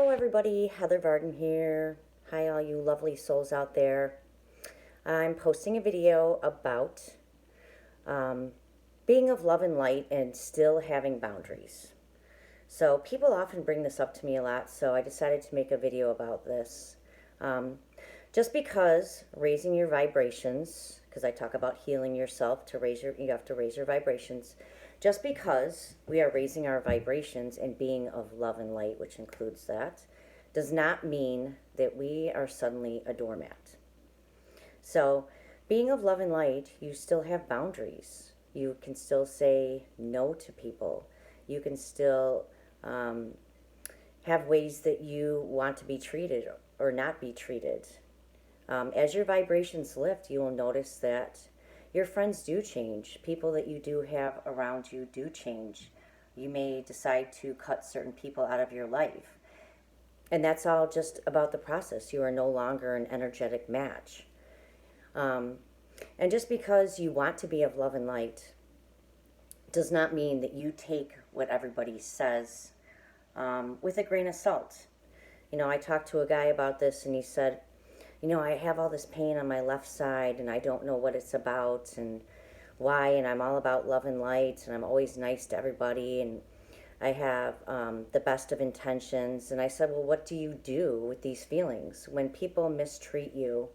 Hello, everybody. Heather Varden here. Hi, all you lovely souls out there. I'm posting a video about um, being of love and light and still having boundaries. So, people often bring this up to me a lot, so I decided to make a video about this. Um, just because raising your vibrations, because I talk about healing yourself to you have to raise your vibrations. Just because we are raising our vibrations and being of love and light, which includes that, does not mean that we are suddenly a doormat. So, being of love and light, you still have boundaries. You can still say no to people. You can still have ways that you want to be treated or not be treated. As your vibrations lift, you will notice that your friends do change. People that you do have around you do change. You may decide to cut certain people out of your life. And that's all just about the process. You are no longer an energetic match. And just because you want to be of love and light does not mean that you take what everybody says with a grain of salt. I talked to a guy about this and he said, I have all this pain on my left side and I don't know what it's about and why, and I'm all about love and light and I'm always nice to everybody and I have the best of intentions. And I said, well, what do you do with these feelings? When people mistreat you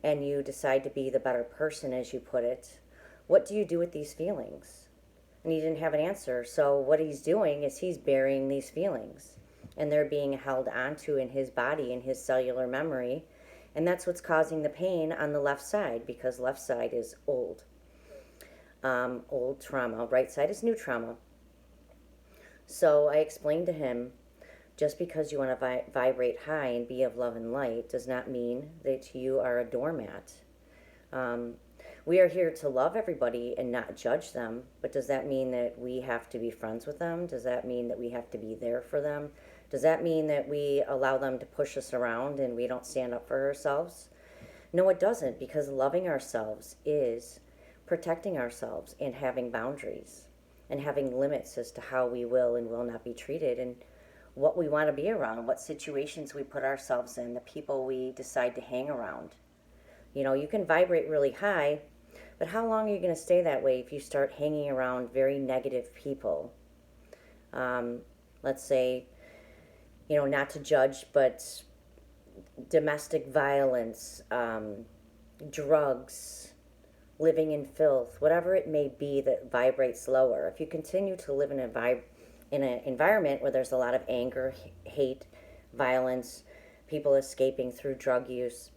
and you decide to be the better person, as you put it, what do you do with these feelings? And he didn't have an answer. So what he's doing is he's burying these feelings and they're being held onto in his body, in his cellular memory. And that's what's causing the pain on the left side, because left side is old trauma. Right side is new trauma. So I explained to him, just because you want to vibrate high and be of love and light does not mean that you are a doormat. We are here to love everybody and not judge them, but does that mean that we have to be friends with them? Does that mean that we have to be there for them? Does that mean that we allow them to push us around and we don't stand up for ourselves? No, it doesn't, because loving ourselves is protecting ourselves and having boundaries and having limits as to how we will and will not be treated and what we want to be around, what situations we put ourselves in, the people we decide to hang around. You can vibrate really high, but how long are you going to stay that way if you start hanging around very negative people? Let's say, not to judge, but domestic violence, drugs, living in filth, whatever it may be that vibrates lower. If you continue to live in an environment where there's a lot of anger, hate, violence, people escaping through drug use,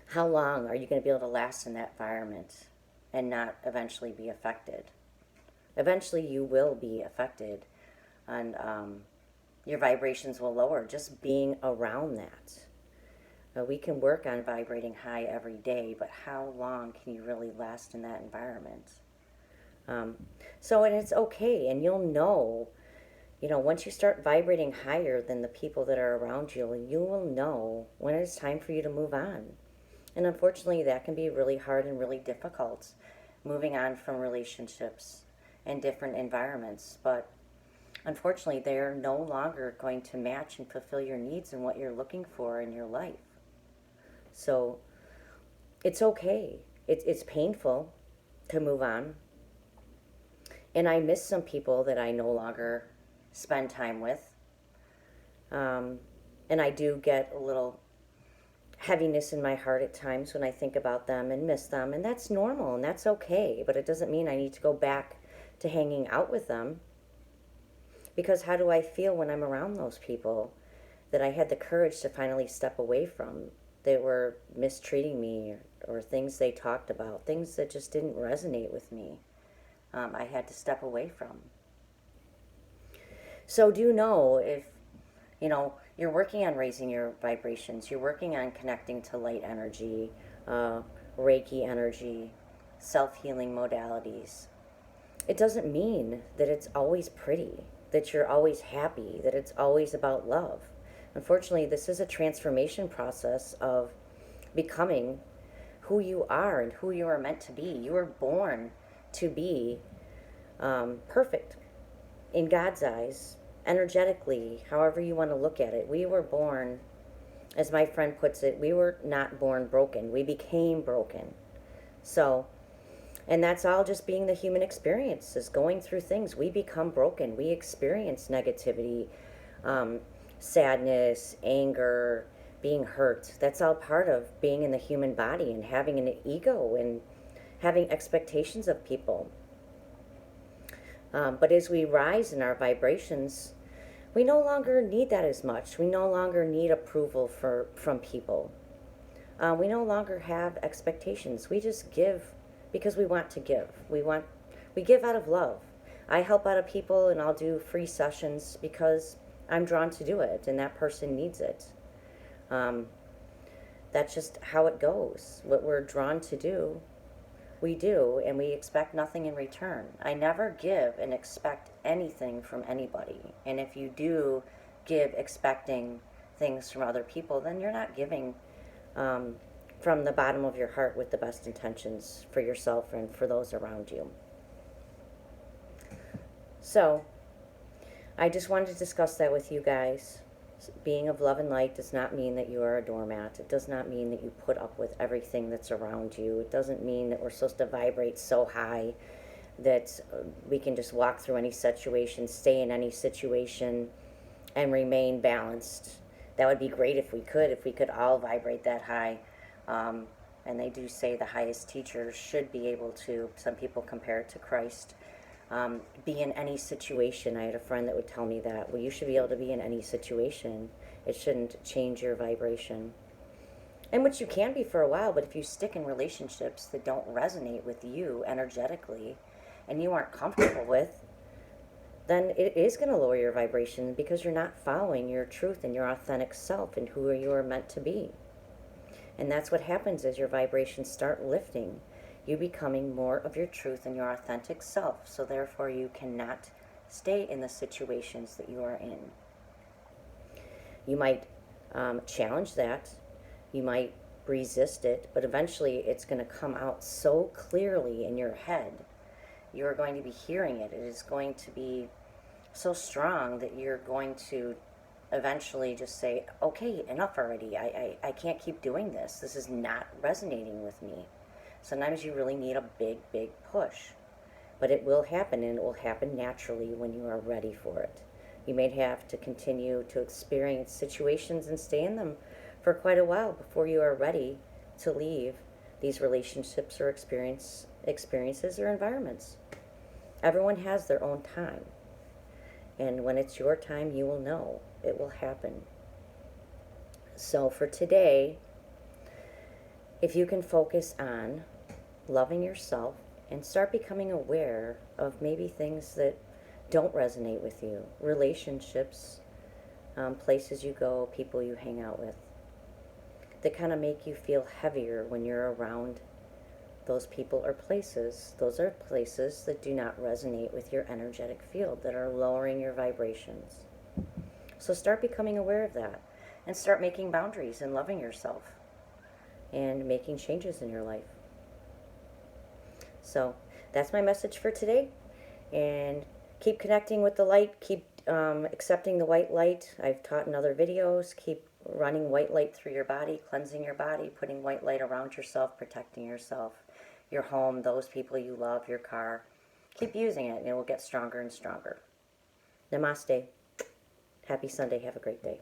how long are you going to be able to last in that environment and not eventually be affected? Eventually you will be affected, and your vibrations will lower just being around that. We can work on vibrating high every day, but how long can you really last in that environment? And it's okay, and you'll know, once you start vibrating higher than the people that are around you, you will know when it's time for you to move on. And unfortunately, that can be really hard and really difficult, moving on from relationships and different environments. But unfortunately, they're no longer going to match and fulfill your needs and what you're looking for in your life. So it's okay. It's painful to move on. And I miss some people that I no longer spend time with. And I do get a little heaviness in my heart at times when I think about them and miss them. And that's normal and that's okay. But it doesn't mean I need to go back to hanging out with them. Because how do I feel when I'm around those people that I had the courage to finally step away from, that were mistreating me or things they talked about, things that just didn't resonate with me? I had to step away from. So do know, if you're working on raising your vibrations, you're working on connecting to light energy, Reiki energy, self-healing modalities, it doesn't mean that it's always pretty, that you're always happy, that it's always about love. Unfortunately, this is a transformation process of becoming who you are and who you are meant to be. You were born to be perfect in God's eyes, energetically, however you want to look at it. We were born, as my friend puts it, we were not born broken. We became broken. So, and that's all just being the human experience, is going through things. We become broken. We experience negativity, um, sadness, anger, being hurt. That's all part of being in the human body and having an ego and having expectations of people. But as we rise in our vibrations, we no longer need that as much. We no longer need approval from people. We no longer have expectations. We just give because we want to give. We give out of love. I help out of people and I'll do free sessions because I'm drawn to do it and that person needs it. That's just how it goes. What we're drawn to do, we do, and we expect nothing in return. I never give and expect anything from anybody. And if you do give expecting things from other people, then you're not giving from the bottom of your heart with the best intentions for yourself and for those around you. So, I just wanted to discuss that with you guys. Being of love and light does not mean that you are a doormat. It does not mean that you put up with everything that's around you. It doesn't mean that we're supposed to vibrate so high that we can just walk through any situation, stay in any situation, and remain balanced. That would be great if we could all vibrate that high. And they do say the highest teachers should be able to, some people compare it to Christ, be in any situation. I had a friend that would tell me that, well, you should be able to be in any situation. It shouldn't change your vibration. And which you can be for a while, but if you stick in relationships that don't resonate with you energetically and you aren't comfortable with, then it is going to lower your vibration because you're not following your truth and your authentic self and who you are meant to be. And that's what happens as your vibrations start lifting. You becoming more of your truth and your authentic self. So therefore you cannot stay in the situations that you are in. You might challenge that. You might resist it, but eventually it's going to come out so clearly in your head. You're going to be hearing it. It is going to be so strong that you're going to eventually just say, okay, enough already. I can't keep doing this. This is not resonating with me. Sometimes you really need a big, big push. But it will happen, and it will happen naturally when you are ready for it. You may have to continue to experience situations and stay in them for quite a while before you are ready to leave these relationships or experiences or environments. Everyone has their own time. And when it's your time, you will know. It will happen. So for today, if you can focus on loving yourself and start becoming aware of maybe things that don't resonate with you, relationships, places you go, people you hang out with, that kind of make you feel heavier when you're around those people or places. Those are places that do not resonate with your energetic field, that are lowering your vibrations. So start becoming aware of that and start making boundaries and loving yourself and making changes in your life. So that's my message for today. And keep connecting with the light. Keep accepting the white light. I've taught in other videos. Keep running white light through your body, cleansing your body, putting white light around yourself, protecting yourself, your home, those people you love, your car. Keep using it and it will get stronger and stronger. Namaste. Happy Sunday. Have a great day.